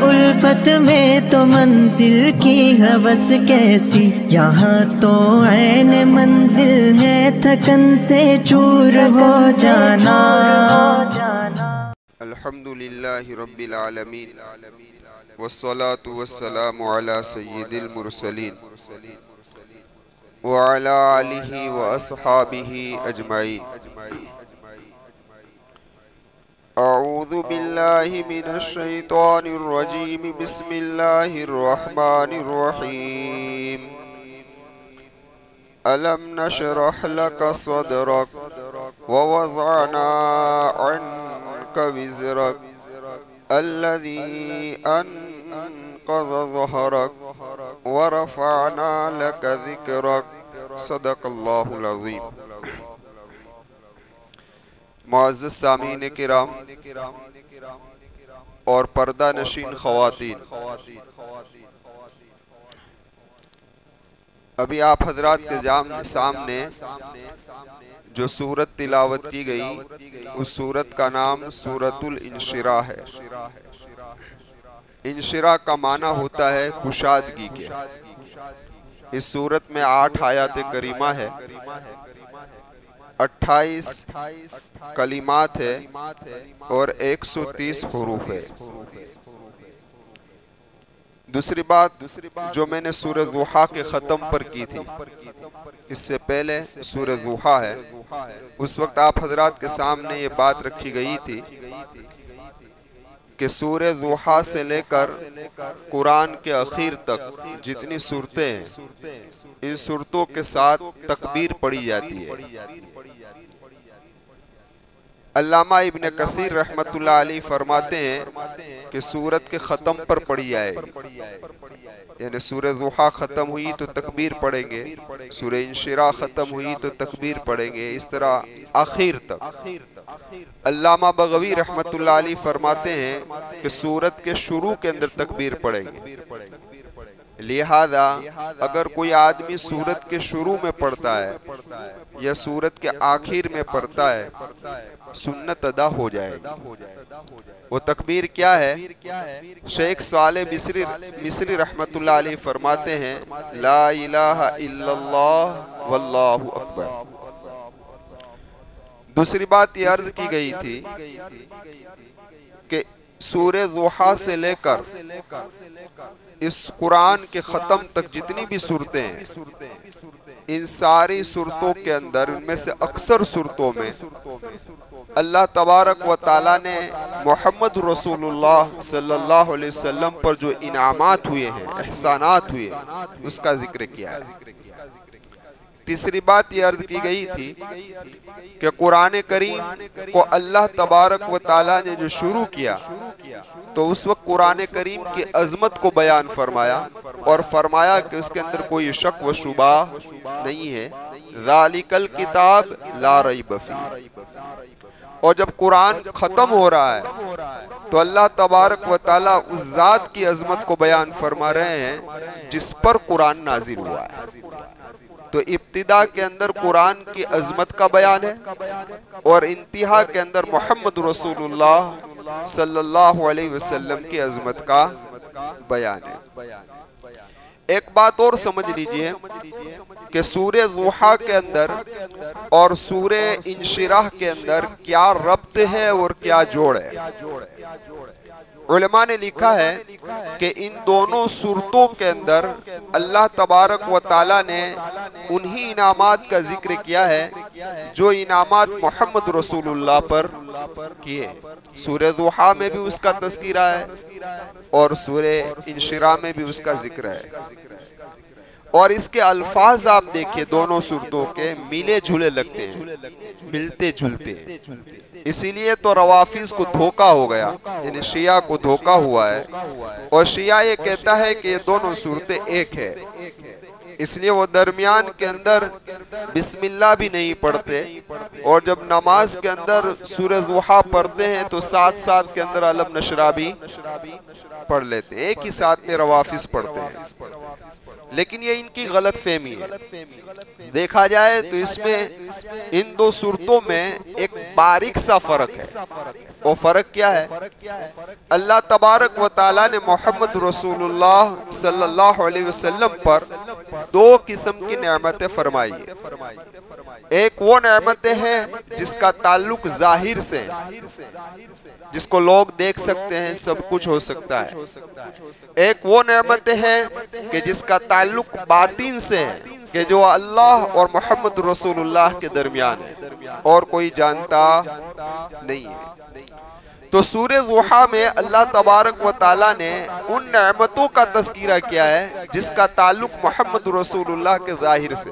الفت میں تو منزل کی ہوس کیسی، یہاں تو عین منزل ہے تھکن سے چور ہو جانا۔ الحمدللہ رب العالمین والصلاة والسلام علی سید المرسلین وعلی آلہ واصحابہ اجمعین۔ اعوذ باللہ من الشیطان الرجیم، بسم اللہ الرحمن الرحیم۔ ألم نشرح لك صدرك ووضعنا عنك وزرك الذي أنقض ظهرك ورفعنا لك ذكرك صدق اللہ العظیم۔ معزز سامعین کرام اور پردہ نشین خواتین، ابھی آپ حضرات کے سامنے جو سورت تلاوت کی گئی، اس سورت کا نام سورۃ الانشراح ہے۔ انشراح کا معنی ہوتا ہے کشادگی کے۔ اس سورت میں 8 آیات کریمہ ہے، 28 کلمات ہے اور 130 حروف ہے۔ دوسری بات جو میں نے سورہ ضحیٰ کے ختم پر کی تھی، اس سے پہلے سورہ ضحیٰ ہے، اس وقت آپ حضرات کے سامنے یہ بات رکھی گئی تھی کہ سورہ ضحیٰ سے لے کر قرآن کے اخیر تک جتنی سورتیں ہیں، ان سورتوں کے ساتھ تکبیر پڑھی جاتی ہے۔ علامہ ابن کثیر رحمت اللہ علیہ فرماتے ہیں کہ سورت کے ختم پر پڑھی جائے گی، یعنی سورہ ضحیٰ ختم ہوئی تو تکبیر پڑھیں گے، سورہ انشراح ختم ہوئی تو تکبیر پڑھیں گے، اس طرح آخر تک۔ علامہ بغوی رحمت اللہ علیہ فرماتے ہیں کہ سورت کے شروع کے اندر تکبیر پڑھیں گے، لہذا اگر کوئی آدمی سورت کے شروع میں پڑھتا ہے یا سورت کے آخر میں پڑھتا ہے، سنت ادا ہو جائے گی۔ وہ تکبیر کیا ہے؟ شیخ صالح مصری رحمت اللہ علیہ فرماتے ہیں لا الہ الا اللہ واللہ اکبر۔ دوسری بات یہ عرض کی گئی تھی کہ سورہ ضحیٰ سے لے کر اس قرآن کے ختم تک جتنی بھی سورتیں ہیں، ان ساری سورتوں کے اندر، ان میں سے اکثر سورتوں میں اللہ تبارک و تعالیٰ نے محمد رسول اللہ صلی اللہ علیہ وسلم پر جو انعامات ہوئے ہیں، احسانات ہوئے ہیں، اس کا ذکر کیا ہے۔ تیسری بات یہ عرض کی گئی تھی کہ قرآن کریم کو اللہ تبارک و تعالیٰ نے جو شروع کیا تو اس وقت قرآن کریم کی عظمت کو بیان فرمایا اور فرمایا کہ اس کے اندر کوئی شک و شبہ نہیں ہے، ذالک الکتاب لا ریب فیہ۔ اور جب قرآن ختم ہو رہا ہے تو اللہ تبارک و تعالیٰ اس ذات کی عظمت کو بیان فرما رہے ہیں جس پر قرآن نازل ہوا ہے۔ تو ابتدا کے اندر قرآن کی عظمت کا بیان ہے اور انتہا کے اندر محمد رسول اللہ صلی اللہ علیہ وسلم کی عظمت کا بیان ہے۔ ایک بات اور سمجھ لیجئے کہ سورہ ضحیٰ کے اندر اور سورہ انشراح کے اندر کیا ربط ہے اور کیا جوڑ ہے۔ علماء نے لکھا ہے کہ ان دونوں سورتوں کے اندر اللہ تبارک و تعالیٰ نے انہی انعامات کا ذکر کیا ہے جو انعامات محمد رسول اللہ پر کیے۔ سورہ ضحیٰ میں بھی اس کا تذکرہ ہے اور سورہ انشراح میں بھی اس کا ذکر ہے، اور اس کے الفاظ آپ دیکھیں دونوں سورتوں کے ملے جھلے لگتے ہیں، ملتے جھلتے ہیں۔ اسی لیے تو روافض کو دھوکہ ہو گیا، یعنی شیعہ کو دھوکہ ہوا ہے، اور شیعہ یہ کہتا ہے کہ یہ دونوں صورتیں ایک ہے، اس لیے وہ درمیان کے اندر بسم اللہ بھی نہیں پڑھتے، اور جب نماز کے اندر سورہ ضحیٰ پڑھتے ہیں تو ساتھ ساتھ کے اندر الم نشرح بھی پڑھ لیتے ہیں، ایک ہی ساتھ میں روافض پڑھتے ہیں۔ لیکن یہ ان کی غلط فہمی ہے۔ دیکھا جائے تو اس میں ان دو صورتوں میں ایک باریک سا فرق ہے۔ وہ فرق کیا ہے؟ اللہ تبارک و تعالیٰ نے محمد رسول اللہ صلی اللہ علیہ وسلم پر دو قسم کی نعمتیں فرمائی ہیں۔ ایک وہ نعمتیں ہیں جس کا تعلق ظاہر سے، جس کو لوگ دیکھ سکتے ہیں، سب کچھ ہو سکتا ہے۔ ایک وہ نعمتیں ہیں کہ جس کا تعلق باطن سے ہے، کہ جو اللہ اور محمد رسول اللہ کے درمیان ہے اور کوئی جانتا نہیں ہے۔ تو سورہ ضحیٰ میں اللہ تبارک و تعالیٰ نے ان نعمتوں کا تذکرہ کیا ہے جس کا تعلق محمد رسول اللہ کے ظاہر سے،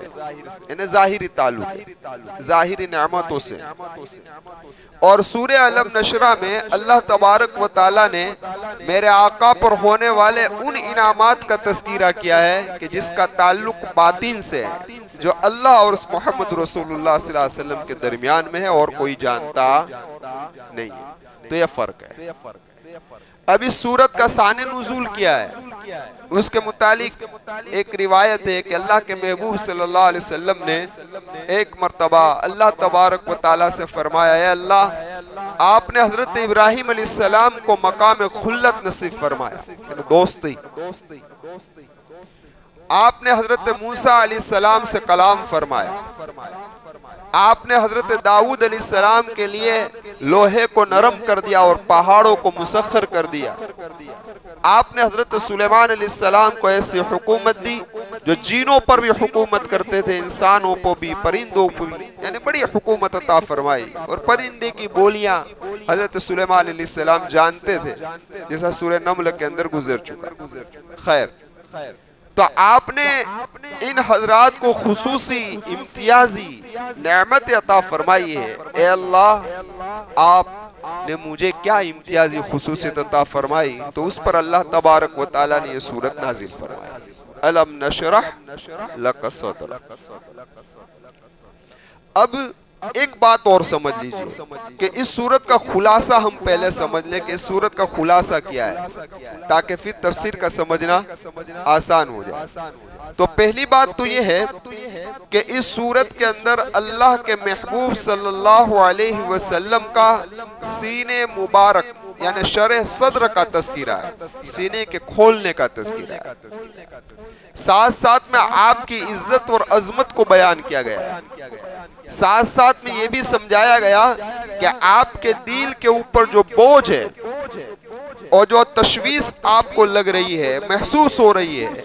یعنی ظاہری تعلق، ظاہری نعمتوں سے۔ اور سورہ علم نشرہ میں اللہ تبارک و تعالیٰ نے میرے آقا پر ہونے والے ان انعامات کا تذکرہ کیا ہے کہ جس کا تعلق باطن سے ہے، جو اللہ اور محمد رسول اللہ صلی اللہ علیہ وسلم کے درمیان میں ہے اور کوئی جانتا نہیں ہے۔ تو یہ فرق ہے۔ اب اس سورت کا شان نزول کیا ہے؟ اس کے متعلق ایک روایت ہے کہ اللہ کے محبوب صلی اللہ علیہ وسلم نے ایک مرتبہ اللہ تبارک و تعالیٰ سے فرمایا، اے اللہ، آپ نے حضرت ابراہیم علیہ السلام کو مقام خلت نصیب فرمایا، یعنی دوستی۔ آپ نے حضرت موسیٰ علیہ السلام سے کلام فرمایا۔ آپ نے حضرت داؤد علیہ السلام کے لیے لوہے کو نرم کر دیا اور پہاڑوں کو مسخر کر دیا۔ آپ نے حضرت سلیمان علیہ السلام کو ایسی حکومت دی جو جینوں پر بھی حکومت کرتے تھے، انسانوں پر بھی، پرندوں پر بھی، یعنی بڑی حکومت عطا فرمائی۔ اور پرندے کی بولیاں حضرت سلیمان علیہ السلام جانتے تھے، جیسا سورہ نمل کے اندر گزر چکا۔ خیر، تو آپ نے ان حضرات کو خصوصی امتیازی نعمت عطا فرمائی ہے۔ اے اللہ، آپ نے مجھے کیا امتیازی خصوصیت عطا فرمائی؟ تو اس پر اللہ تبارک و تعالیٰ نے یہ سورت نازل فرمائی، الم نشرح لک صدرک۔ اب ایک بات اور سمجھ لیجئے کہ اس سورت کا خلاصہ ہم پہلے سمجھ لیں کہ اس سورت کا خلاصہ کیا ہے، تاکہ پھر تفسیر کا سمجھنا آسان ہو جائے۔ تو پہلی بات تو یہ ہے کہ اس سورت کے اندر اللہ کے محبوب صلی اللہ علیہ وسلم کا سینے مبارک یعنی شرح صدر کا تذکرہ ہے، سینے کے کھولنے کا تذکرہ ہے۔ ساتھ ساتھ میں آپ کی عزت اور عظمت کو بیان کیا گیا ہے۔ ساتھ ساتھ میں یہ بھی سمجھایا گیا کہ آپ کے دل کے اوپر جو بوجھ ہے اور جو تشویش آپ کو لگ رہی ہے، محسوس ہو رہی ہے،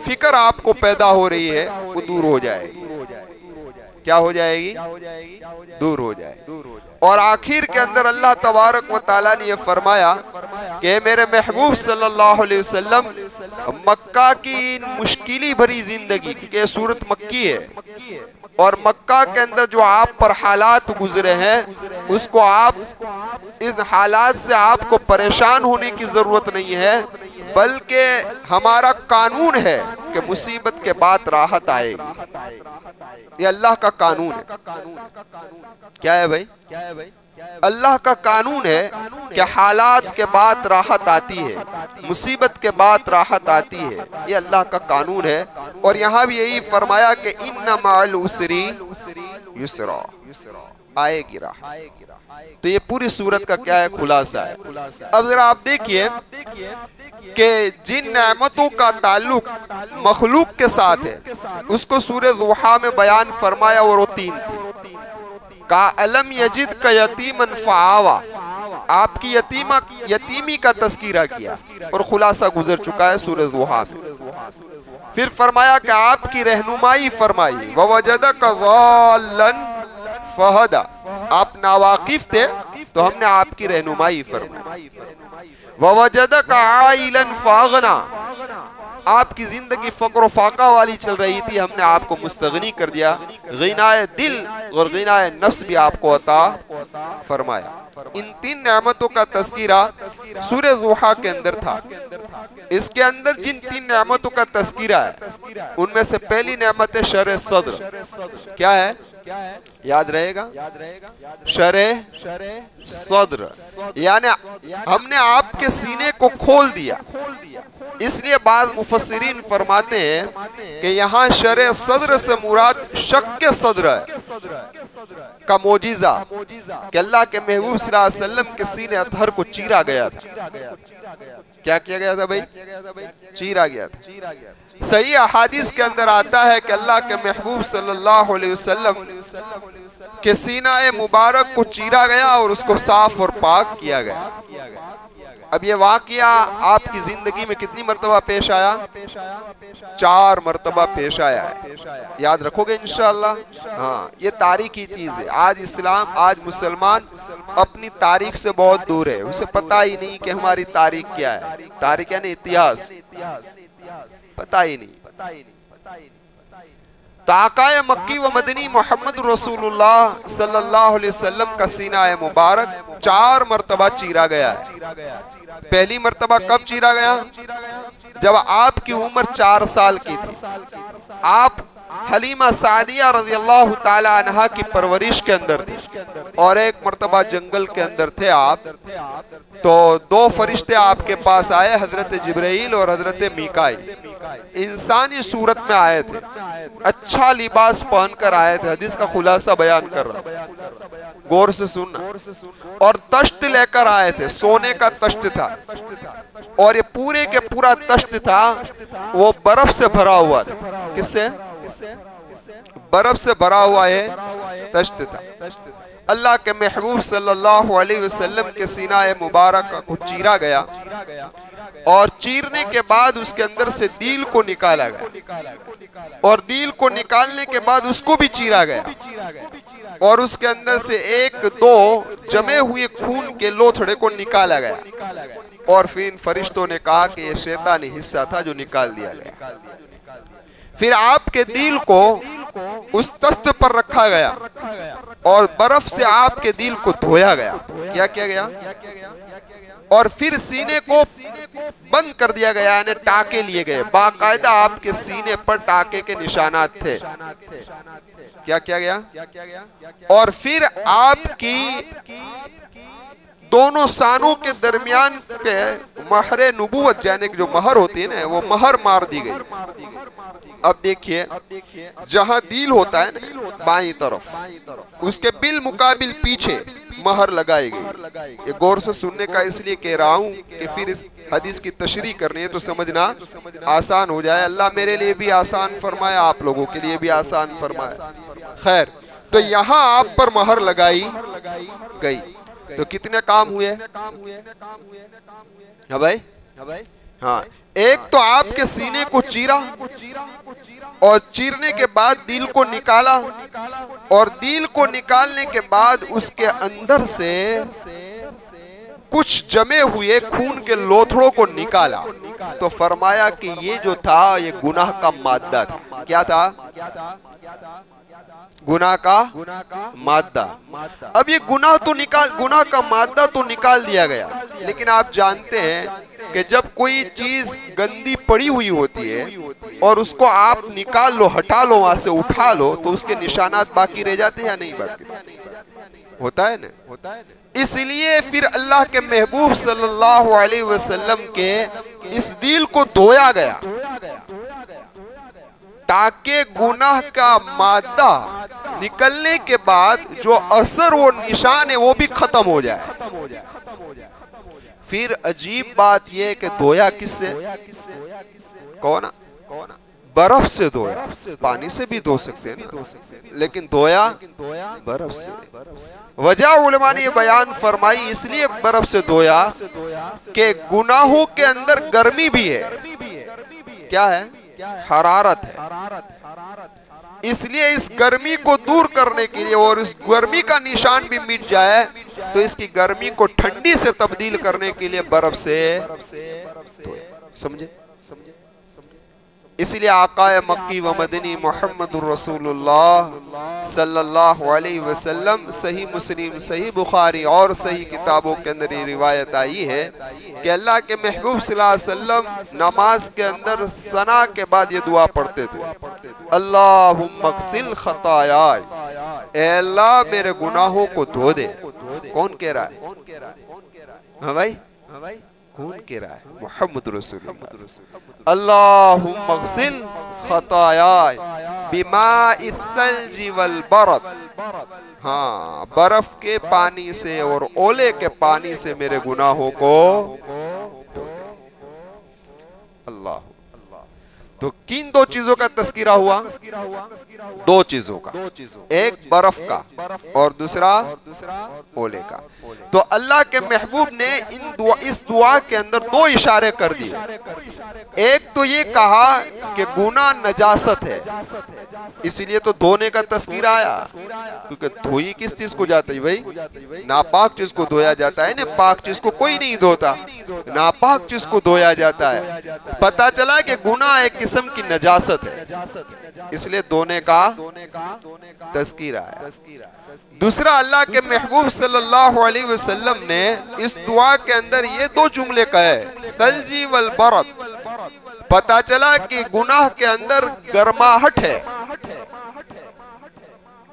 فکر آپ کو پیدا ہو رہی ہے، وہ دور ہو جائے گی۔ کیا ہو جائے گی؟ دور ہو جائے گی۔ اور آخر کے اندر اللہ تبارک و تعالیٰ نے یہ فرمایا کہ میرے محبوب صلی اللہ علیہ وسلم مکہ کی مشکلی بھری زندگی، کیونکہ یہ سورت مکی ہے، اور مکہ کے اندر جو آپ پر حالات گزرے ہیں، اس کو آپ اس حالات سے آپ کو پریشان ہونے کی ضرورت نہیں ہے، بلکہ ہمارا قانون ہے کہ مصیبت کے بعد راحت آئے گی۔ یہ اللہ کا قانون ہے۔ کیا ہے بھائی؟ اللہ کا قانون ہے کہ حالات کے بعد راحت آتی ہے، مصیبت کے بعد راحت آتی ہے، یہ اللہ کا قانون ہے۔ اور یہاں بھی یہی فرمایا کہ اِنَّ مَعَ الْعُسْرِ یُسْرًا، آئے گی راحت۔ تو یہ پوری سورت کا کیا ہے؟ خلاصہ ہے۔ اب ذرا آپ دیکھئے کہ جن نعمتوں کا تعلق مخلوق کے ساتھ ہے اس کو سورہ ضحیٰ میں بیان فرمایا، اور وہ تین تھی۔ کا علم یجد کا یتیمن فآوا، آپ کی یتیمی کا تذکرہ کیا اور خلاصہ گزر چکا ہے سورہ ضحیٰ میں۔ پھر فرمایا کہ آپ کی رہنمائی فرمائی، وَوَجَدَكَ ضَالًّا فَهَدَى، آپ ناواقف تھے تو ہم نے آپ کی رہنمائی فرمائی۔ وَوَجَدَكَ عَائِلًا فَأَغْنَى، آپ کی زندگی فقر و فاقہ والی چل رہی تھی، ہم نے آپ کو مستغنی کر دیا، غنائے دل اور غنائے نفس بھی آپ کو عطا فرمایا۔ ان تین نعمتوں کا تذکرہ سورہ ضحیٰ کے اندر تھا۔ اس کے اندر جن تین نعمتوں کا تذکرہ ہے ان میں سے پہلی نعمت ہے شرح صدر۔ کیا ہے؟ یاد رہے گا؟ شرح صدر، یعنی ہم نے آپ کے سینے کو کھول دیا۔ اس لیے بعض مفسرین فرماتے ہیں کہ یہاں شرع صدر سے مراد شق صدر کا معجزہ کہ اللہ کے محبوب صلی اللہ علیہ وسلم کے سینے اطہر کو چیرا گیا تھا. کیا کیا گیا تھا بھائی؟ چیرا گیا تھا. صحیح احادیث کے اندر آتا ہے کہ اللہ کے محبوب صلی اللہ علیہ وسلم کے سینہ مبارک کو چیرا گیا اور اس کو صاف اور پاک کیا گیا. اب یہ واقعہ آپ کی زندگی میں کتنی مرتبہ پیش آیا؟ 4 مرتبہ پیش آیا ہے. یاد رکھو گے انشاءاللہ؟ ہاں، یہ تاریخی چیز ہے. آج مسلمان اپنی تاریخ سے بہت دور ہے. اسے پتہ ہی نہیں کہ ہماری تاریخ کیا ہے. تاریخ یعنی اتہاس، پتہ ہی نہیں. تو آقا مکی و مدنی محمد رسول اللہ صلی اللہ علیہ وسلم کا سینہ مبارک 4 مرتبہ چیرا گیا ہے. پہلی مرتبہ کب چیرا گیا؟ جب آپ کی عمر 4 سال کی تھی. آپ حلیمہ سعدیہ رضی اللہ تعالی عنہ کی پرورش کے اندر تھی اور ایک مرتبہ جنگل کے اندر تھے آپ. تو 2 فرشتے آپ کے پاس آئے، حضرت جبرائیل اور حضرت میکائیل. انسانی صورت میں آئے تھے، اچھا لباس پہن کر آئے تھے. حدیث کا خلاصہ بیان کر رہا ہوں، غور سے سننا. اور تشت لے کر آئے تھے، سونے کا تشت تھا اور یہ پورے کے پورا تشت تھا وہ برف سے بھرا ہوا تھا. کس سے؟ برف سے بھرا ہوا یہ تشت تھا. اللہ کے محبوب صلی اللہ علیہ وسلم کے سینہ مبارک کو چیرا گیا اور چیرنے کے بعد اس کے اندر سے دیل کو نکالا گیا اور دیل کو نکالنے کے بعد اس کو بھی چیرا گیا اور اس کے اندر سے 1-2 جمے ہوئے خون کے لوتھڑے کو نکالا گیا. اور پھر ان فرشتوں نے کہا کہ یہ شیطانی حصہ تھا جو نکال دیا گیا. پھر آپ کے دیل کو اس تست پر رکھا گیا اور برف سے آپ کے دیل کو دھویا گیا. کیا کیا گیا؟ اور پھر سینے کو بند کر دیا گیا، یعنی ٹاکے لیے گئے. باقاعدہ آپ کے سینے پر ٹاکے کے نشانات تھے. کیا کیا گیا؟ اور پھر آپ کی دونوں سانوں کے درمیان پہ مہر نبوت یعنی جو مہر ہوتی ہے نا، وہ مہر مار دی گئی. اب دیکھیے، جہاں دیل ہوتا ہے نا بائیں طرف، اس کے بالمقابل پیچھے مہر لگائی گئی. یہ غور سے سننے کا اس لیے کہہ رہا ہوں کہ پھر اس حدیث کی تشریح کرنی ہے تو سمجھنا آسان ہو جائے. اللہ میرے لیے بھی آسان فرمائے، آپ لوگوں کے لیے بھی آسان فرمائے. خیر، تو یہاں آپ پر مہر لگائی گئی. تو کتنے کام ہوئے؟ ہاں بھائی، ہاں. ایک تو آپ کے سینے کو چیرا اور چیرنے کے بعد دیل کو نکالا اور دیل کو نکالنے کے بعد اس کے اندر سے کچھ جمے ہوئے خون کے لوتھڑوں کو نکالا. تو فرمایا کہ یہ جو تھا یہ گناہ کا مادہ تھا. کیا تھا؟ گناہ کا مادہ. اب یہ گناہ کا مادہ تو نکال دیا گیا، لیکن آپ جانتے ہیں کہ جب کوئی چیز گندی پڑی ہوئی ہوتی ہے اور اس کو آپ نکال لو، ہٹا لو، وہاں سے اٹھا لو، تو اس کے نشانات باقی رہ جاتے ہیں یا نہیں باقی؟ ہوتا ہے نا. اس لیے پھر اللہ کے محبوب صلی اللہ علیہ وسلم کے اس دیل کو دھویا گیا تاکہ گناہ کا مادہ نکلنے کے بعد جو اثر و نشان ہے وہ بھی ختم ہو جائے. پھر عجیب بات یہ کہ دھویا کس سے؟ کون؟ برف سے دھویا. پانی سے بھی دھو سکتے ہیں نا، لیکن دھویا برف سے. وجہ علماء نے یہ بیان فرمائی اس لیے برف سے دھویا کہ گناہوں کے اندر گرمی بھی ہے. کیا ہے؟ حرارت ہے. اس لیے اس گرمی کو دور کرنے کے لیے اور اس گرمی کا نشان بھی مٹ جائے تو اس کی گرمی کو ٹھنڈی سے تبدیل کرنے کے لیے برف سے سمجھے. اس لیے آقا مکی و مدنی محمد رسول اللہ صلی اللہ علیہ وسلم صحیح مسلم، صحیح بخاری اور صحیح کتابوں کے اندر یہ روایت آئی ہے کہ اللہ کے محبوب صلی اللہ علیہ وسلم نماز کے اندر ثنا کے بعد یہ دعا پڑھتے تھے، اللہم اغسل خطایائی، اے اللہ میرے گناہوں کو دھو دے. کون کہہ رہا ہے؟ ہاں بھائی، خون کی راہ ہے محمد رسول اللہ اللہم اغسل خطایائے بماء الثلج والبرد ہاں برف کے پانی سے اور اولے کے پانی سے میرے گناہوں کو دھو دے اللہ تو کن دو چیزوں کا تذکرہ ہوا دو چیزوں کا ایک برف کا اور دوسرا اولے کا تو اللہ کے محبوب نے اس دعا کے اندر دو اشارے کر دیے ایک تو یہ کہا کہ گناہ نجاست ہے اسی لیے تو دھونے کا تذکرہ آیا کیونکہ دھوئی کس چیز کو جاتا ہے بھائی ناپاک چیز کو دھویا جاتا ہے نا پاک چیز کو کوئی نہیں دھوتا ناپاک چیز کو دھویا جاتا ہے پتہ چلا کہ گناہ ایک قسم کی نجاست ہے اس لیے دھونے کا تذکرہ ہے دوسرا اللہ کے محبوب صلی اللہ علیہ وسلم نے اس دعا کے اندر یہ دو جملے کہے ثلجی والبرد پتہ چلا کہ گناہ کے اندر گرماہٹ ہے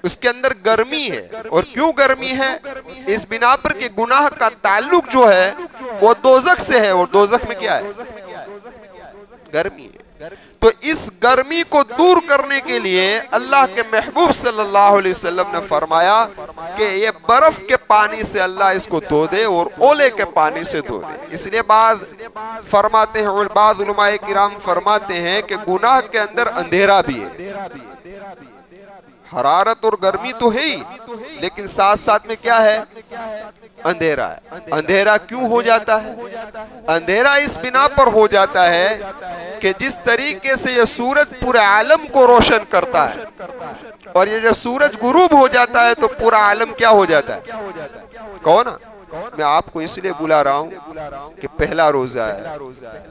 اس کے اندر گرمی ہے اور کیوں گرمی ہے اس بنا پر کہ گناہ کا تعلق جو ہے وہ دوزخ سے ہے اور دوزخ میں کیا ہے گرمی ہے تو اس گرمی کو دور کرنے کے لیے اللہ کے محبوب صلی اللہ علیہ وسلم نے فرمایا کہ یہ برف کے پانی سے اللہ اس کو دھو دے اور اولے کے پانی سے دھو دے اس لیے بعض فرماتے ہیں اور بعض علماء کرام فرماتے ہیں کہ گناہ کے اندر اندھیرا بھی ہے حرارت اور گرمی تو ہے ہی لیکن ساتھ ساتھ میں کیا ہے اندھیرا ہے اندھیرا کیوں ہو جاتا ہے اندھیرا اس بنا پر ہو جاتا ہے کہ جس طریقے سے یہ سورج پورے عالم کو روشن کرتا ہے اور یہ جب سورج غروب ہو جاتا ہے تو پورا عالم کیا ہو جاتا ہے کون میں آپ کو اس لیے بلا رہا ہوں کہ پہلا روزہ ہے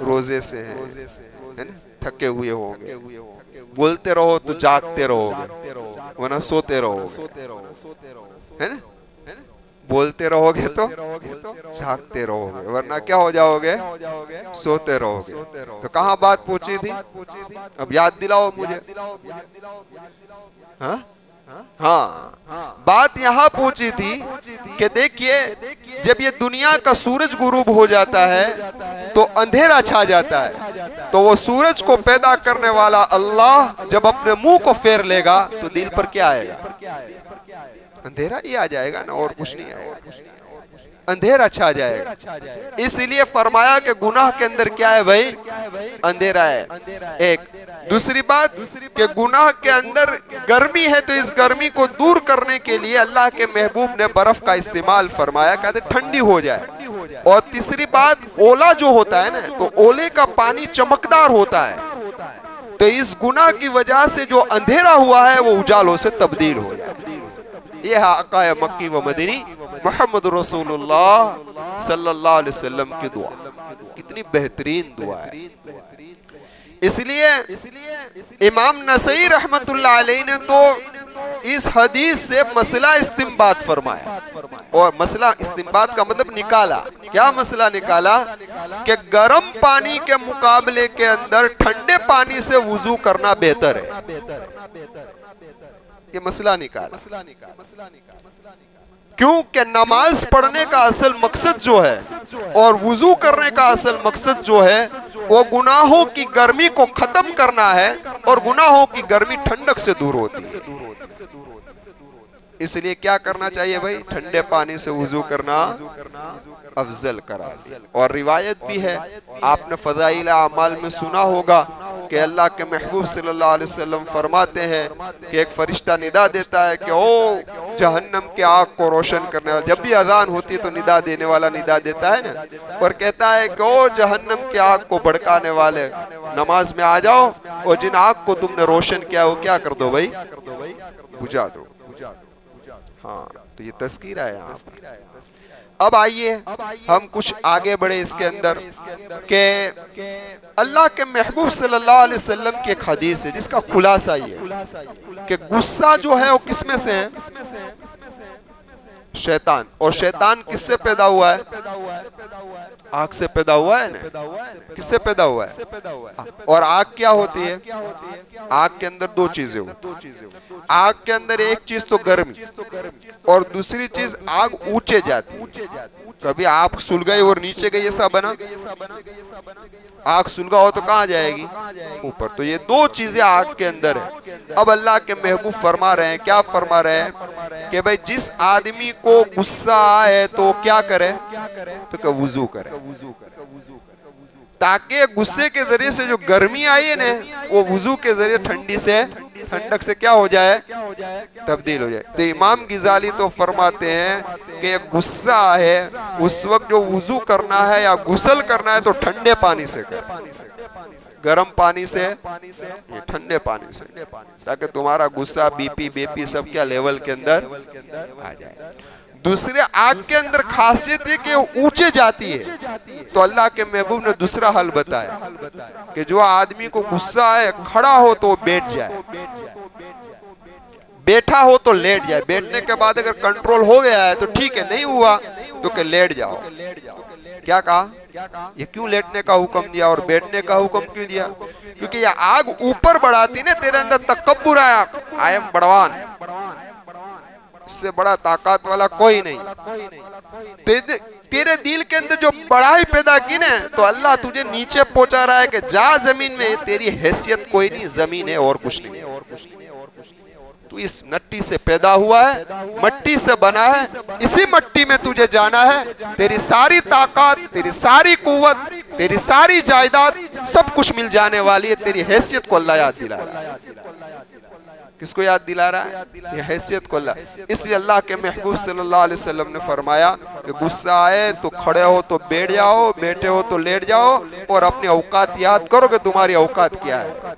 روزے سے ہے تھکے ہوئے ہوں گے بولتے رہو تو جاگتے رہو گے ورنہ سوتے رہو گے ہے نا بولتے رہو گے تو جاگتے رہو گے ورنہ کیا ہو جاؤ گے سوتے رہو گے تو کہاں بات پوچھی تھی اب یاد دلاؤ مجھے ہاں بات یہاں پوچھی تھی کہ دیکھیے جب یہ دنیا کا سورج غروب ہو جاتا ہے تو اندھیرا چھا جاتا ہے تو وہ سورج کو پیدا کرنے والا اللہ جب اپنے منہ کو پھیر لے گا تو دل پر کیا آئے گا اندھیرا ہی آ جائے گا نا اور کچھ نہیں آئے گا اندھیرا چھا جائے گا اس لیے فرمایا کہ گناہ کے اندر کیا ہے بھائی اندھیرا ہے ایک دوسری بات کہ گناہ کے اندر گرمی ہے تو اس گرمی کو دور کرنے کے لیے اللہ کے محبوب نے برف کا استعمال فرمایا کہتے ٹھنڈی ہو جائے اور تیسری بات اولا جو ہوتا ہے نا تو اولے کا پانی چمکدار ہوتا ہے تو اس گناہ کی وجہ سے جو اندھیرا ہوا ہے وہ اجالوں سے تبدیل ہو جائے یہ ہے آقا مکی و مدنی محمد رسول اللہ صلی اللہ علیہ وسلم کی دعا کتنی بہترین دعا ہے اس لیے امام نسائی رحمت اللہ علیہ نے تو اس حدیث سے مسئلہ استنباط فرمایا اور مسئلہ استنباط کا مطلب نکالا کیا مسئلہ نکالا کہ گرم پانی کے مقابلے کے اندر ٹھنڈے پانی سے وضو کرنا بہتر ہے یہ مسئلہ نکالا کیونکہ نماز پڑھنے کا اصل مقصد جو ہے اور وضو کرنے کا اصل مقصد جو ہے وہ گناہوں کی گرمی کو ختم کرنا ہے اور گناہوں کی گرمی ٹھنڈک سے دور ہوتی ہے اس لیے کیا کرنا چاہیے بھائی ٹھنڈے پانی سے وضو کرنا افضل قرار اور روایت بھی ہے آپ نے فضائل اعمال میں سنا ہوگا کہ اللہ کے محبوب صلی اللہ علیہ وسلم فرماتے ہیں کہ ایک فرشتہ ندا دیتا ہے کہ او جہنم کے آگ کو روشن کرنے والا جب بھی اذان ہوتی ہے تو ندا دینے والا ندا دیتا ہے نا اور کہتا ہے کہ او جہنم کے آگ کو بھڑکانے والے نماز میں آ جاؤ اور جن آگ کو تم نے روشن کیا وہ کیا کر دو بھائی بجھا دو ہاں تو یہ تذکیرہ ہے آپ اب آئیے ہم کچھ آگے بڑھے اس کے اندر کہ اللہ کے محبوب صلی اللہ علیہ وسلم کی ایک حدیث ہے جس کا خلاصہ یہ کہ غصہ جو ہے وہ کس میں سے ہے شیطان اور شیطان کس سے پیدا ہوا ہے آگ سے پیدا ہوا ہے نا کس سے پیدا ہوا ہے اور آگ کیا ہوتی ہے آگ کے اندر دو چیزیں ہوتی ہیں آگ کے اندر ایک چیز تو گرمی اور دوسری چیز آگ اونچے جاتی ہے کبھی آگ سلگائی اور نیچے گئی ایسا بنا؟ آگ سلگا ہو تو کہاں جائے گی؟ اوپر. تو یہ دو چیزیں آگ کے اندر ہے. اب اللہ کے محبوب فرما رہے ہیں, کیا فرما رہے ہیں کہ بھئی جس آدمی کو غصہ آئے تو کیا کرے؟ تو کہ وضو کرے, تاکہ غصے کے ذریعے سے جو گرمی آئی ہے نا وہ وضو کے ذریعے ٹھنڈی سے ٹھنڈک سے کیا ہو جائے؟ تبدیل ہو جائے. تو امام غزالی تو فرماتے ہیں کہ غصہ ہے اس وقت جو وضو کرنا ہے یا غسل کرنا ہے تو ٹھنڈے پانی سے کرے, گرم پانی سے, یہ ٹھنڈے پانی سے, تاکہ تمہارا غصہ بی پی سب کیا لیول کے اندر آ جائے. دوسرے آگ کے اندر خاصیت ہے کہ اونچے جاتی ہے, تو اللہ کے محبوب نے دوسرا حل بتایا کہ جو آدمی کو غصہ ہے کھڑا ہو تو بیٹھ جائے, بیٹھا ہو تو لیٹ جائے. بیٹھنے کے بعد اگر کنٹرول ہو گیا ہے تو ٹھیک ہے, نہیں ہوا تو کہ لیٹ جاؤ. کیا کہا؟ یہ کیوں لیٹنے کا حکم دیا اور بیٹھنے کا حکم کیوں دیا؟ کیونکہ یہ آگ اوپر بڑھاتی نا, تیرے اندر تکبر آیا, آئی ایم بڑوان, اس سے بڑا طاقت والا کوئی نہیں. تیرے دل کے اندر جو بڑائی پیدا کی نا, تو اللہ تجھے نیچے پہنچا رہا ہے کہ جا زمین میں, تیری حیثیت کوئی نہیں, زمین ہے اور کچھ نہیں. تو اس مٹی سے پیدا ہوا ہے, مٹی سے بنا ہے, اسی مٹی میں تجھے جانا ہے. تیری ساری طاقت, تیری ساری قوت, تیری ساری جائیداد سب کچھ مل جانے والی ہے. تیری حیثیت کو اللہ یاد دلا رہا ہے. کس کو یاد دلا رہا ہے؟ یہ حیثیت کو اللہ. اس لیے اللہ کے محبوب صلی اللہ علیہ وسلم نے فرمایا کہ غصہ آئے تو کھڑے ہو تو بیٹھ جاؤ, بیٹھے ہو تو لیٹ جاؤ, اور اپنے اوقات یاد کرو کہ تمہاری اوقات کیا ہے.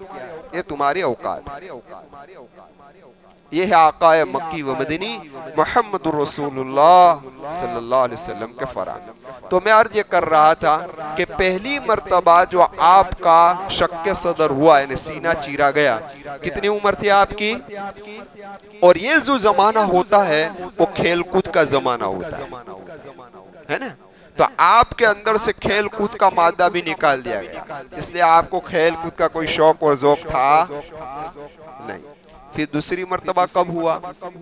یہ تمہاری اوقات ہے. یہ ہے آقا مکی و مدنی محمد رسول اللہ صلی اللہ علیہ وسلم کے فرمان. تو میں عرض یہ کر رہا تھا کہ پہلی مرتبہ جو آپ کا شق صدر ہوا, یعنی سینہ چیرا گیا, کتنی عمر تھی آپ کی؟ اور یہ جو زمانہ ہوتا ہے وہ کھیل کود کا زمانہ ہوتا ہے نا. تو آپ کے اندر سے کھیل کود کا مادہ بھی نکال دیا گیا, اس لیے آپ کو کھیل کود کا کوئی شوق اور ذوق تھا نہیں. پھر دوسری مرتبہ کب ہوا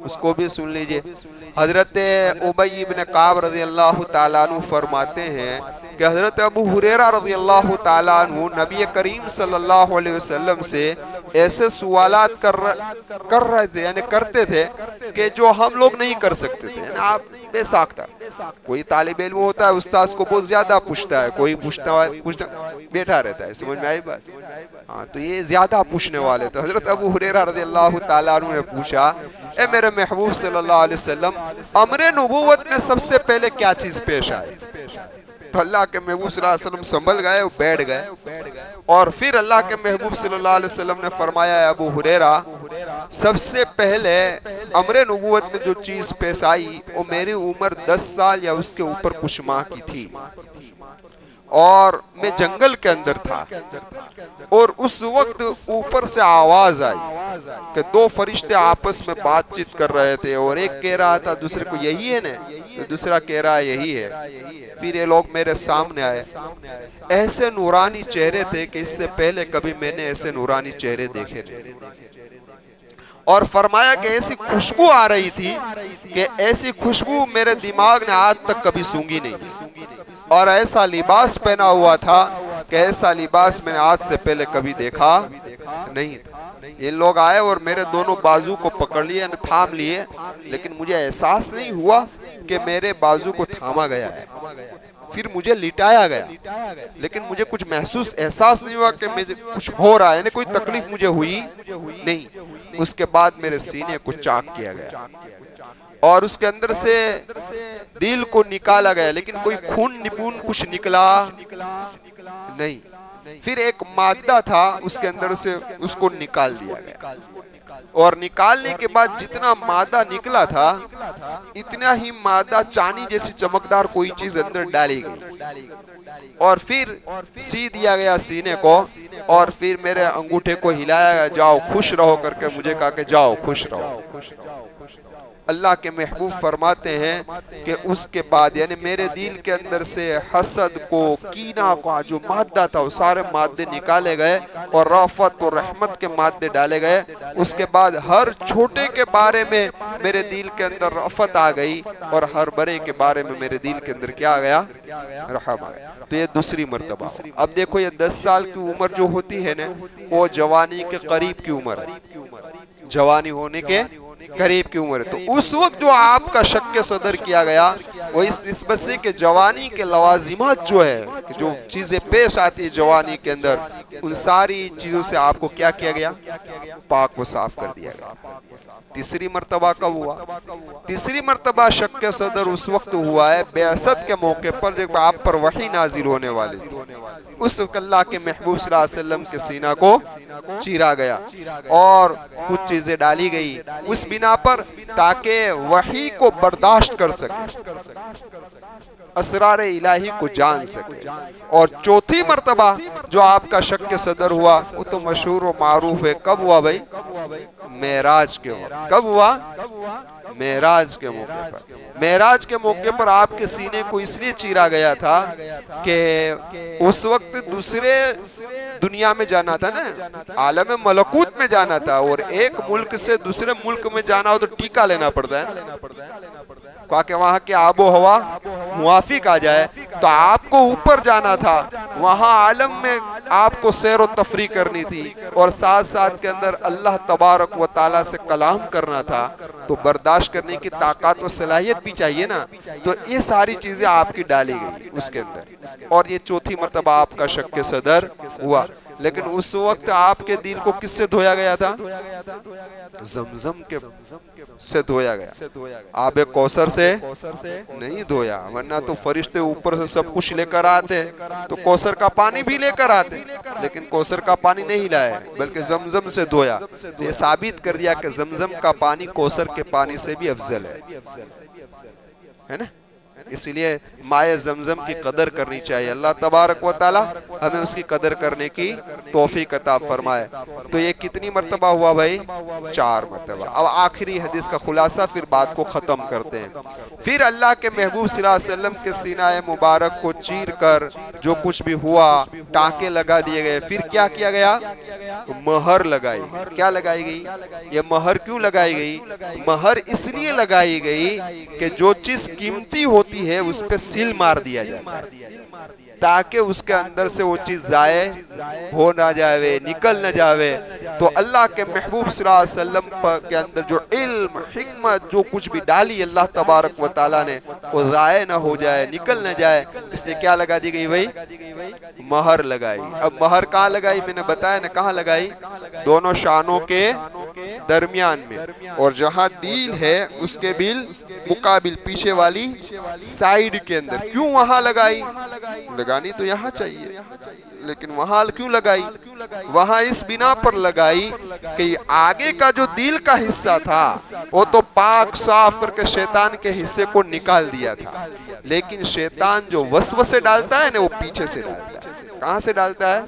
اس کو بھی سن لیجئے. حضرت ابی بن کعب رضی اللہ تعالیٰ عنہ فرماتے ہیں کہ حضرت ابو ہریرہ رضی اللہ تعالیٰ عنہ نبی کریم صلی اللہ علیہ وسلم سے ایسے سوالات کر رہے تھے, یعنی کرتے تھے کہ جو ہم لوگ نہیں کر سکتے تھے. یعنی آپ بے ساختہ, کوئی طالب علم ہوتا ہے استاذ کو بہت زیادہ پوچھتا ہے, کوئی پوچھتا بیٹھا رہتا ہے. سمجھ میں آئی بات؟ ہاں, تو یہ زیادہ پوچھنے والے تھے. حضرت ابو ہریرہ رضی اللہ تعالیٰ عنہ نے پوچھا, اے میرے محبوب صلی اللہ علیہ وسلم, امر نبوت میں سب سے پہلے کیا چیز پیش آئی؟ تو اللہ کے محبوب صلی اللہ علیہ وسلم سنبھل گئے, بیٹھ گئے, اور پھر اللہ کے محبوب صلی اللہ علیہ وسلم نے فرمایا, اے ابو ہریرہ, سب سے پہلے امر نبوت میں جو چیز پیش آئی وہ میری عمر 10 سال یا اس کے اوپر کچھ ماہ کی تھی, اور میں جنگل کے اندر تھا, اور اس وقت اوپر سے آواز آئی کہ دو فرشتے آپس میں بات چیت کر رہے تھے, اور ایک کہہ رہا تھا دوسرے کو یہی ہے نا, تو دوسرا کہہ رہا ہے یہی ہے. پھر یہ لوگ میرے سامنے آئے, ایسے نورانی چہرے تھے کہ اس سے پہلے کبھی میں نے ایسے نورانی چہرے دیکھے نہیں. اور فرمایا کہ ایسی خوشبو آ رہی تھی کہ ایسی خوشبو میرے دماغ نے آج تک کبھی سونگھی نہیں, اور ایسا لباس پہنا ہوا تھا کہ ایسا لباس میں نے آج سے پہلے کبھی دیکھا نہیں تھا. یہ لوگ آئے اور میرے دونوں بازو کو پکڑ لیے, تھام لیے, لیکن مجھے احساس نہیں ہوا کہ میرے بازو کو تھاما گیا ہے. پھر مجھے لٹایا گیا, لیکن مجھے کچھ محسوس احساس نہیں ہوا کہ مجھے کچھ ہو رہا ہے, یعنی کوئی تکلیف مجھے ہوئی نہیں. اس کے بعد میرے سینے کو چاک کیا گیا, اور اس کے اندر سے دل کو نکالا گیا, لیکن کوئی خون نپون کچھ نکلا نہیں. پھر ایک مادہ تھا, اس کے اندر سے اس کو نکال دیا گیا, اور نکالنے کے بعد جتنا مادہ نکلا تھا اتنا ہی مادہ چاندی جیسی چمکدار کوئی چیز اندر ڈالی گئی, اور پھر سی دیا گیا سینے کو, اور پھر میرے انگوٹھے کو ہلایا گیا, جاؤ خوش رہو کر کے مجھے کہا کہ جاؤ خوش رہو. اللہ کے محبوب فرماتے ہیں کہ اس کے بعد یعنی میرے دل کے اندر سے حسد کو، کینہ کو، جو مادہ تھا وہ سارے مادے نکالے گئے اور رافت اور رحمت کے مادے ڈالے گئے۔ اس کے بعد ہر چھوٹے کے بارے میں میرے دل کے اندر رافت آ گئی اور ہر بڑے کے بارے میں میرے دل کے اندر کیا آ گیا؟ رحم آ گیا۔ تو یہ دوسری مرتبہ۔ اب دیکھو یہ 10 سال کی عمر جو ہوتی ہے نا وہ جوانی کے قریب کی عمر ہے، جوانی ہونے کے قریب کی عمر ہے۔ تو اس وقت جو آپ کا شق صدر کیا گیا وہ اس نسبت سے کہ جوانی کے لوازمات جو ہے، جو چیزیں پیش آتی ہے جوانی کے اندر، ان ساری چیزوں سے آپ کو کیا کیا گیا؟ پاک و صاف کر دیا گیا۔ تیسری مرتبہ کب ہوا؟ تیسری مرتبہ شق صدر اس وقت ہوا ہے بعثت کے موقع پر جب آپ پر وحی نازل ہونے والی تھی۔ اس وقت اللہ کے محبوب صلی اللہ علیہ وسلم کے سینہ کو چیرا گیا اور کچھ چیزیں ڈالی گئی اس بنا پر تاکہ وحی کو برداشت کر سکے، اسرار الہی کو جان سکے۔ اور چوتھی مرتبہ جو آپ کا شق صدر ہوا وہ تو مشہور و معروف ہے، کب ہوا بھائی؟ معراج کے وقت۔ کب ہوا؟ معراج کے موقع پر۔ معراج کے موقع پر آپ کے سینے کو اس لیے چیرا گیا تھا کہ اس وقت دوسرے دنیا میں جانا تھا نا، عالم ملکوت میں جانا تھا، اور ایک ملک سے دوسرے ملک میں جانا ہو تو ٹیکا لینا پڑتا ہے، کہ وہاں کی آب و ہوا موافق آ جائے۔ تو آپ کو اوپر جانا تھا، وہاں عالم میں آپ کو سیر و تفریح کرنی تھی اور ساتھ ساتھ کے اندر اللہ تبارک و تعالیٰ سے کلام کرنا تھا، تو برداشت کرنے کی طاقت و صلاحیت بھی چاہیے نا۔ تو یہ ساری چیزیں آپ کی ڈالی گئی اس کے اندر، اور یہ چوتھی مرتبہ آپ کا شق صدر ہوا۔ لیکن اس وقت آپ کے دل کو کس سے دھویا گیا تھا؟ زمزم کے سے دھویا گیا، آب کوثر سے نہیں دھویا، ورنہ تو فرشتے اوپر سے سب کچھ لے کر آتے تو کوثر کا پانی بھی لے کر آتے، لیکن کوثر کا پانی نہیں لائے بلکہ زمزم سے دھویا۔ یہ ثابت کر دیا کہ زمزم کا پانی کوثر کے پانی سے بھی افضل ہے نا۔ اس لیے مائع زمزم کی قدر کرنی چاہیے۔ اللہ تبارک و تعالی ہمیں اس کی قدر کرنے کی توفیق عطا فرمائے۔ تو یہ کتنی مرتبہ ہوا بھائی؟ 4 مرتبہ۔ اب آخری حدیث کا خلاصہ پھر بات کو ختم کرتے ہیں۔ پھر اللہ کے محبوب صلی اللہ علیہ وسلم کے سینہ مبارک کو چیر کر جو کچھ بھی ہوا، ٹانکے لگا دیے گئے۔ پھر کیا کیا گیا؟ مہر لگائی۔ کیا لگائی گئی؟ یہ مہر کیوں لگائی گئی؟ مہر اس لیے لگائی گئی کہ جو چیز قیمتی ہوتی ہے اس پہ سیل مار دیا جاتا ہے تاکہ اس کے اندر سے وہ چیز ضائع ہو نہ جاوے، نکل نہ جاوے۔ تو اللہ کے محبوب صلی اللہ علیہ وسلم کے اندر جو علم، حکمت، جو کچھ بھی ڈالی اللہ تبارک و تعالیٰ نے، وہ ضائع نہ ہو جائے، نکل نہ جائے، اس نے کیا لگا دی گئی بھائی؟ مہر لگائی۔ اب مہر کہاں لگائی؟ میں نے بتایا نا کہاں لگائی؟ دونوں شانوں کے درمیان میں، اور جہاں دل ہے اس کے بل مقابل پیچھے والی سائیڈ کے اندر۔ کیوں وہاں لگائی؟ لگانی تو یہاں چاہیے، لیکن وہاں کیوں لگائی؟ وہاں اس بنا پر لگائی کہ آگے کا جو دل کا حصہ تھا وہ تو پاک صاف کر کے شیطان کے حصے کو نکال دیا تھا، لیکن شیطان جو وسوسے ڈالتا ہے نا وہ پیچھے سے ڈالتا ہے۔ کہاں سے ڈالتا ہے؟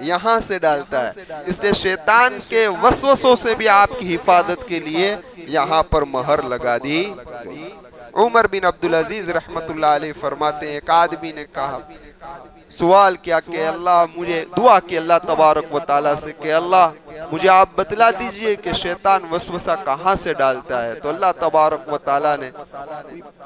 یہاں سے ڈالتا ہے۔ اس لیے شیطان کے وسوسوں سے بھی آپ کی حفاظت کے لیے یہاں پر مہر لگا دی گئی۔ عمر بن عبدالعزیز رحمت اللہ علیہ فرماتے ہیں، ایک آدمی نے کہا، سوال کیا کہ اللہ مجھے، دعا کی اللہ تبارک و تعالیٰ سے کہ اللہ مجھے آپ بتلا دیجئے کہ شیطان وسوسہ کہاں سے ڈالتا ہے۔ تو اللہ تبارک و تعالیٰ نے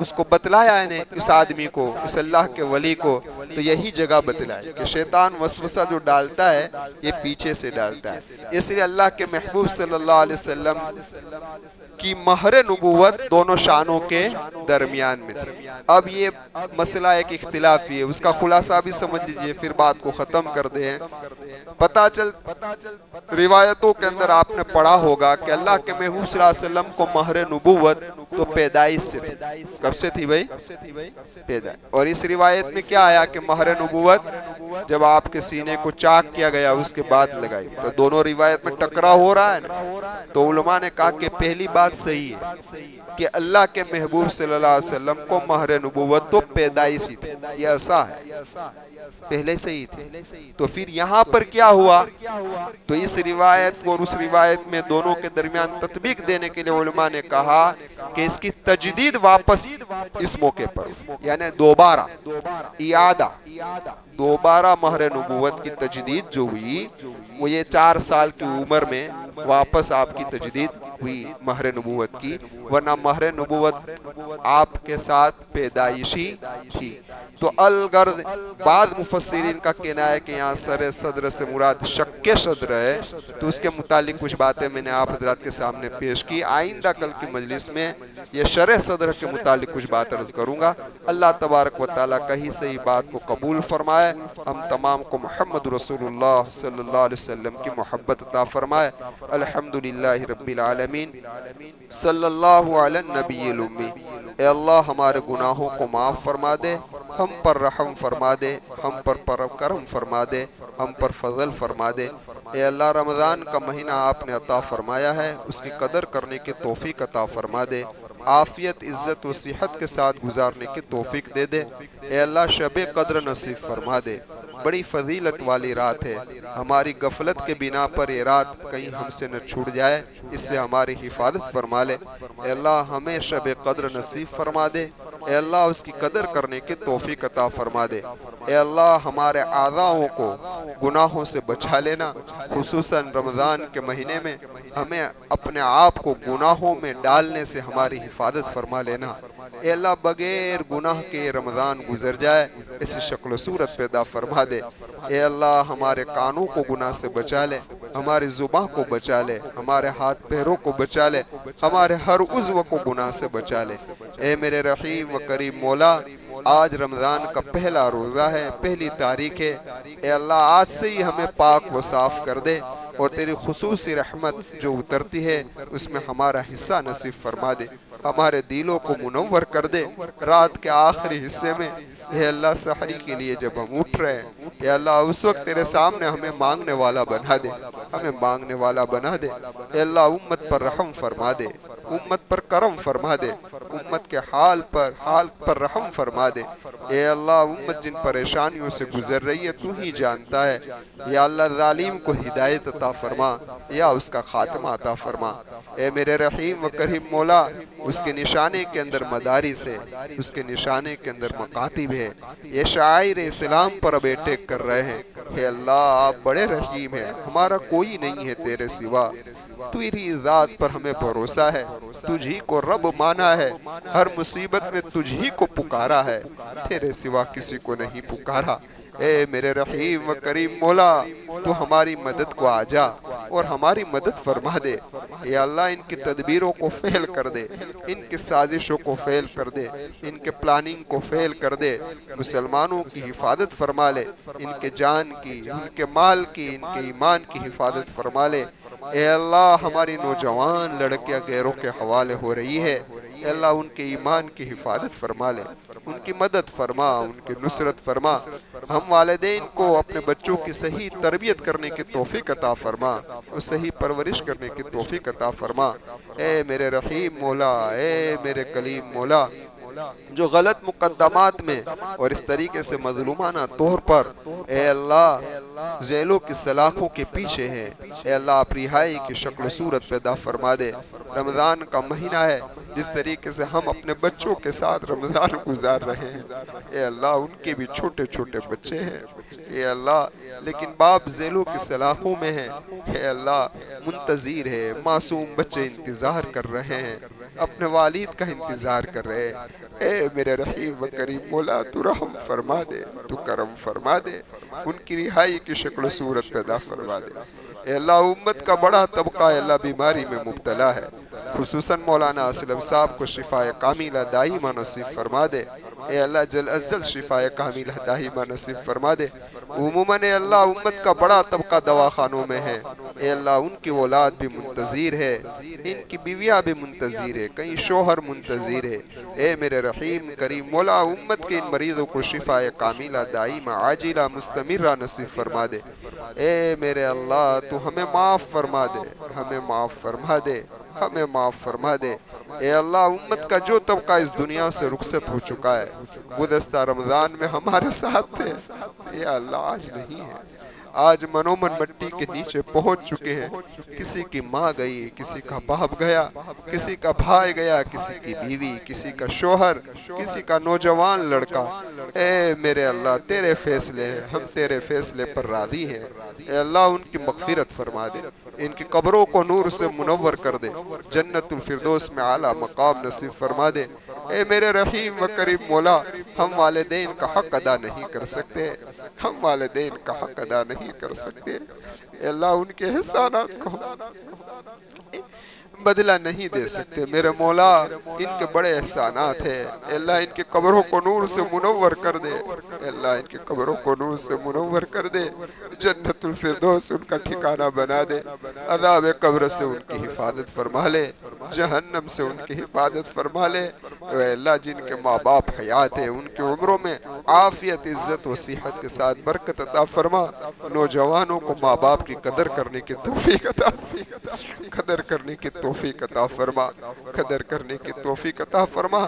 اس کو بتلایا ہے، اس آدمی کو، اس اللہ کے ولی کو، تو یہی جگہ بتلایا کہ شیطان وسوسہ جو ڈالتا ہے یہ پیچھے سے ڈالتا ہے۔ اس لیے اللہ کے محبوب صلی اللہ علیہ وسلم کی مہر نبوت دونوں شانوں کے درمیان میں تھی۔ اب یہ مسئلہ ایک اختلافی ہے، اس کا خلاصہ بھی سمجھ لیجئے پھر بات کو ختم کر دیں۔ پتہ چل روایتوں کے اندر آپ نے پڑھا ہوگا کہ اللہ کے محبوب صلی اللہ علیہ وسلم کو مہر نبوت تو پیدائش سے تھی۔ کب سے تھی بھائی؟ پیدائش۔ اور اس روایت میں کیا آیا کہ مہر نبوت جب آپ کے سینے کو چاک کیا گیا اس کے بعد لگائی۔ تو دونوں روایت میں ٹکرا ہو رہا ہے نا، تو علماء نے کہا کہ پہلی بات صحیح ہے، کہ اللہ کے محبوب صلی اللہ علیہ وسلم کو مہر نبوت تو پیدائشی تھی، یہ ایسا ہے، پہلے سے ہی تھی۔ تو پھر یہاں پر کیا ہوا؟ تو اس روایت اور اس روایت میں دونوں کے درمیان تطبیق دینے کے لیے علماء نے کہا کہ اس کی تجدید واپس اس موقع پر، یعنی دوبارہ اعادہ، دوبارہ مہر نبوت کی تجدید جو ہوئی وہ یہ 4 سال کی عمر میں واپس آپ کی تجدید ہوئی مہر نبوت کی، ورنہ مہر نبوت آپ کے ساتھ پیدائشی تھی۔ تو الغرض بعض مفسرین کا کہنا ہے کہ یہاں سر صدر سے مراد شق صدر ہے، تو اس کے متعلق کچھ باتیں میں نے آپ حضرات کے سامنے پیش کی۔ آئندہ کل کی مجلس میں یہ شرح صدر کے متعلق کچھ بات عرض کروں گا۔ اللہ تبارک و تعالیٰ کہیں سے ہی بات کو قبول فرمائے، ہم تمام کو محمد رسول اللہ صلی اللہ علیہ وسلم کی محبت عطا فرمائے۔ الحمدللہ رب العالمین، صلی اللہ علی النبی الامی۔ اے اللہ ہمارے گناہوں کو معاف فرما دے، ہم پر رحم فرما دے، ہم پر کرم فرما دے، ہم پر فضل فرما دے۔ اے اللہ رمضان کا مہینہ آپ نے عطا فرمایا ہے، اس کی قدر کرنے کی توفیق عطا فرما دے، عافیت عزت و صحت کے ساتھ گزارنے کی توفیق دے دے۔ اے اللہ شب قدر نصیب فرما دے، بڑی فضیلت والی رات ہے، ہماری غفلت کے بنا پر یہ رات کہیں ہم سے نہ چھوٹ جائے، اس سے ہماری حفاظت فرما لے۔ اے اللہ ہمیں شب قدر نصیب فرما دے، اے اللہ اس کی قدر کرنے کی توفیق عطا فرما دے۔ اے اللہ ہمارے اعضاؤں کو گناہوں سے بچا لینا، خصوصاً رمضان کے مہینے میں ہمیں اپنے آپ کو گناہوں میں ڈالنے سے ہماری حفاظت فرما لینا۔ اے اللہ بغیر گناہ کے رمضان گزر جائے، ایسی شکل و صورت پیدا فرما دے۔ اے اللہ ہمارے کانوں کو گناہ سے بچا لے، ہماری زبان کو بچا لے، ہمارے ہاتھ پیروں کو بچا لے، ہمارے ہر عضو کو گناہ سے بچا لے۔ اے میرے رحیم و کریم مولا، آج رمضان کا پہلا روزہ ہے، پہلی تاریخ ہے، اے اللہ آج سے ہی ہمیں پاک و صاف کر دے، اور تیری خصوصی رحمت جو اترتی ہے اس میں ہمارا حصہ نصیب فرما دے، ہمارے دلوں کو منور کر دے۔ رات کے آخری حصے میں اے اللہ سحری کے لیے جب ہم اٹھ رہے ہیں، اے اللہ اس وقت تیرے سامنے ہمیں مانگنے والا بنا دے، ہمیں مانگنے والا بنا دے۔ اے اللہ امت پر رحم فرما دے، امت پر کرم فرما دے، امت کے حال پر رحم فرما دے۔ اے اللہ امت جن پریشانیوں سے گزر رہی ہے تو ہی جانتا ہے، یا اللہ ظالم کو ہدایت عطا فرما یا اس کا خاتمہ عطا فرما۔ اے میرے رحیم و کریم مولا، اس کے نشانے کے اندر مدارس ہے، اس کے نشانے کے اندر مکاتب ہے، یہ شاعر اسلام پر اب اٹیک کر رہے ہیں۔ اے اللہ آپ بڑے رحیم ہیں، ہمارا کوئی نہیں ہے تیرے سوا، تو ہی ذات پر ہمیں بھروسہ ہے، تجھی کو رب مانا ہے، ہر مصیبت میں تجھی کو پکارا ہے، تیرے سوا کسی کو نہیں پکارا۔ اے میرے رحیم و کریم مولا، تو ہماری مدد کو آجا اور ہماری مدد فرما دے۔ اے اللہ ان کی تدبیروں کو فیل کر دے، ان کی سازشوں کو فیل کر دے، ان کے پلاننگ کو فیل کر دے، مسلمانوں کی حفاظت فرما لے، ان کے جان کی، ان کے مال کی، ان کے ایمان کی حفاظت فرما لے۔ اے اللہ ہماری نوجوان لڑکیاں غیروں کے حوالے ہو رہی ہے، اے اللہ ان کے ایمان کی حفاظت فرما لے، ان کی مدد فرما، ان کی نصرت فرما۔ ہم والدین کو اپنے بچوں کی صحیح تربیت کرنے کی توفیق عطا فرما، اور صحیح پرورش کرنے کی توفیق عطا فرما۔ اے میرے رحیم مولا، اے میرے کلیم مولا، جو غلط مقدمات میں اور اس طریقے سے مظلومانہ طور پر اے اللہ ذیلوں کی سلاخوں کے پیچھے ہیں، اے اللہ آپ رہائی کی شکل و صورت پیدا فرما دے۔ رمضان کا مہینہ ہے، جس طریقے سے ہم اپنے بچوں کے ساتھ رمضان گزار رہے ہیں، اے اللہ ان کے بھی چھوٹے چھوٹے بچے ہیں، اے اللہ لیکن باپ ذیلوں کی سلاخوں میں ہیں، اے اللہ منتظر ہے، معصوم بچے انتظار کر رہے ہیں، اپنے والد کا انتظار کر رہے ہیں۔ اے میرے رحیم و کریم مولا، تو رحم فرما دے، تو کرم فرما دے، ان کی رہائی کی شکل و صورت پیدا فرما دے۔ اے اللہ امت کا بڑا طبقہ اے اللہ بیماری میں مبتلا ہے، خصوصاً مولانا اسلم صاحب کو شفاء کاملہ دائمہ نصیب فرما دے۔ اے اللہ جل از جل شفاء کاملہ دائمہ نصیب فرما دے۔ عموماً اے اللہ امت کا بڑا طبقہ دواخانوں میں ہے، اے اللہ ان کی اولاد بھی منتظر ہے، ان کی بیویاں بھی منتظر ہے، کہیں شوہر منتظر ہے۔ اے میرے رحیم کریم مولا، امت کے ان مریضوں کو شفاء کاملہ دائمہ عاجلہ مستمرہ نصیب فرما دے۔ اے میرے اللہ تو ہمیں معاف فرما دے، ہمیں معاف فرما دے، ہمیں معاف فرما دے۔ اے اللہ امت کا جو طبقہ اس دنیا سے رخصت ہو چکا ہے، گزشتہ رمضان میں ہمارے ساتھ تھے، اے اللہ آج نہیں ہے، آج منومن مٹی کے نیچے پہنچ چکے ہیں۔ کسی کی ماں گئی، کسی کا باپ گیا، کسی کا بھائی گیا، کسی کی بیوی، کسی کا شوہر، کسی کا نوجوان لڑکا۔ اے میرے اللہ تیرے فیصلے ہیں، ہم تیرے فیصلے پر راضی ہیں۔ اے اللہ ان کی مغفرت فرما دے، ان کی قبروں کو نور سے منور کر دے، جنت الفردوس میں اعلیٰ مقام نصیب فرما دے۔ اے میرے رحیم و کریم مولا، ہم والدین کا حق ادا نہیں کر سکتے، ہم والدین کا حق ادا نہیں کر سکتے۔ اے اللہ ان کے احسانات کو بدلہ نہیں دے سکتے میرے مولا، ان کے بڑے احسانات ہیں۔ اے اللہ ان کی قبروں کو نور سے منور کر دے، اے اللہ ان کی قبروں کو نور سے منور کر دے، جنت الفردوس ان کا ٹھکانہ بنا دے، عذاب قبر سے ان کی حفاظت فرما لے، جہنم سے ان کی حفاظت فرما لے۔ اے اللہ جن کے ماں باپ حیات ہیں ان کی عمروں میں عافیت، عزت و صحت کے ساتھ برکت عطا فرما۔ نوجوانوں کو ماں باپ کی قدر کرنے کی توفیق عطا فرما، قدر کرنے کی توفیق عطا فرما۔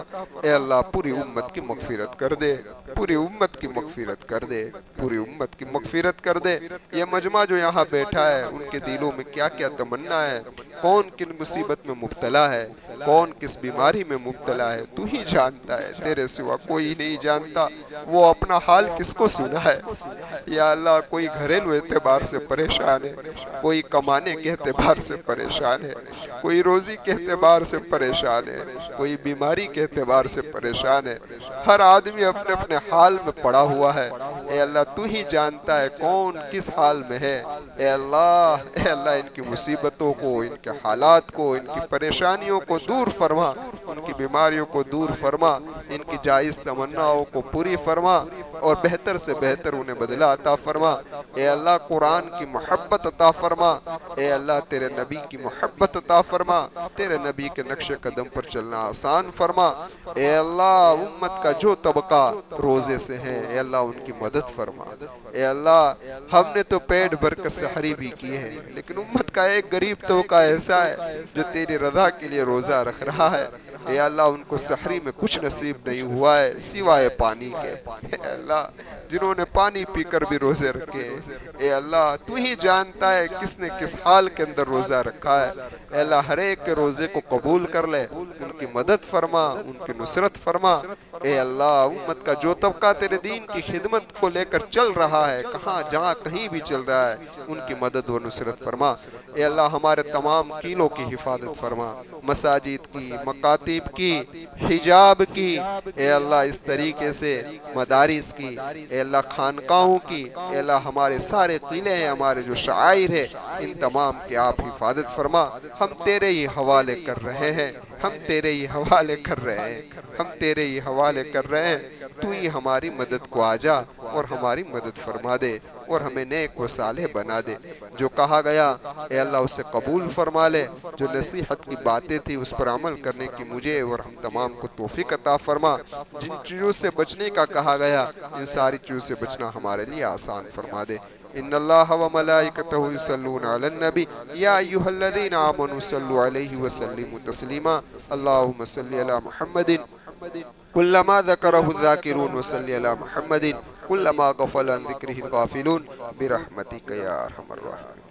اے اللہ پوری امت کی مغفرت کر دے، پوری امت کی مغفرت کر دے، پوری امت کی مغفرت کر دے۔ یہ مجمع جو یہاں بیٹھا ہے ان کے دلوں میں کیا کیا تمنا ہے، کون کن مصیبت میں مبتلا ہے، کون کس بیماری میں مبتلا ہے، تو ہی جانتا ہے، تیرے سوا کوئی نہیں جانتا۔ وہ اپنا حال کس کو سنا ہے یا اللہ، کوئی گھریلو اعتبار سے پریشان ہے، کوئی کمانے کے اعتبار سے پریشان ہے، کوئی روزی کے اعتبار سے پریشان ہے، کوئی بیماری کے اعتبار سے پریشان ہے۔ ہر آدمی اپنے اپنے حال میں پڑا ہوا ہے۔ اے اللہ تو ہی جانتا ہے کون کس حال میں ہے۔ اے اللہ ان کی مصیبتوں کو، ان کے حالات کو، ان کی پریشانیوں کو دور فرما، ان کی بیماریوں کو دور فرما، ان کی جائز تمناؤں کو پوری فرما اور بہتر سے بہتر انہیں بدلہ عطا فرما۔ اے اللہ قرآن کی محبت عطا فرما، اے اللہ تیرے نبی کی محبت عطا فرما، تیرے نبی کے نقش قدم پر چلنا آسان فرما۔ اے اللہ امت کا جو طبقہ روزے سے ہے اے اللہ ان کی مدد فرما۔ اے اللہ ہم نے تو پیٹ بھر کر سحری بھی کی ہے، لیکن امت کا ایک غریب طبقہ ایسا ہے جو تیری رضا کے لیے روزہ رکھ رہا ہے۔ اے اللہ ان کو سحری میں کچھ نصیب نہیں ہوا ہے سوائے پانی کے۔ اے اللہ جنہوں نے پانی پی کر بھی روزے رکھے، اے اللہ تو ہی جانتا ہے کس نے کس حال کے اندر روزہ رکھا ہے۔ اے اللہ ہر ایک کے روزے کو قبول کر لے، ان کی مدد فرما، ان کی نصرت فرما۔ اے اللہ امت کا جو طبقہ تیرے دین کی خدمت کو لے کر چل رہا ہے، کہاں جہاں کہیں بھی چل رہا ہے، ان کی مدد و نصرت فرما۔ اے اللہ ہمارے تمام قلعوں کی حفاظت فرما، مساجد کی، مکاتب کی، حجاب کی، اے اللہ اس طریقے سے مدارس کی، اے اللہ خانقاہوں کی، اے اللہ ہمارے سارے قلعے ہیں، ہمارے جو شعائر ہیں، ان تمام کی آپ حفاظت فرما۔ ہم تیرے ہی حوالے کر رہے ہیں، ہم تیرے ہی حوالے کر رہے ہیں، ہم تیرے ہی حوالے کر رہے ہیں۔ تو ہی ہماری مدد کو آجا اور ہماری مدد فرما دے اور ہمیں نیک و صالح بنا دے۔ جو کہا گیا اے اللہ اسے قبول فرما لے، جو نصیحت کی باتیں تھی اس پر عمل کرنے کی مجھے اور ہم تمام کو توفیق عطا فرما۔ جن چیزوں سے بچنے کا کہا گیا ان ساری چیزوں سے بچنا ہمارے لیے آسان فرما دے۔ ان اللہ و ملائکتہ یصلون علی النبی یا ایھا الذین آمنوا صلوا علیہ وسلموا تسلیما۔ اللہم صلی علی محمد کلما ذکرہ الذاکرون وصلی علی محمد کلما غفل عن ذکرہ الغافلون برحمتک یا ارحم الراحمین۔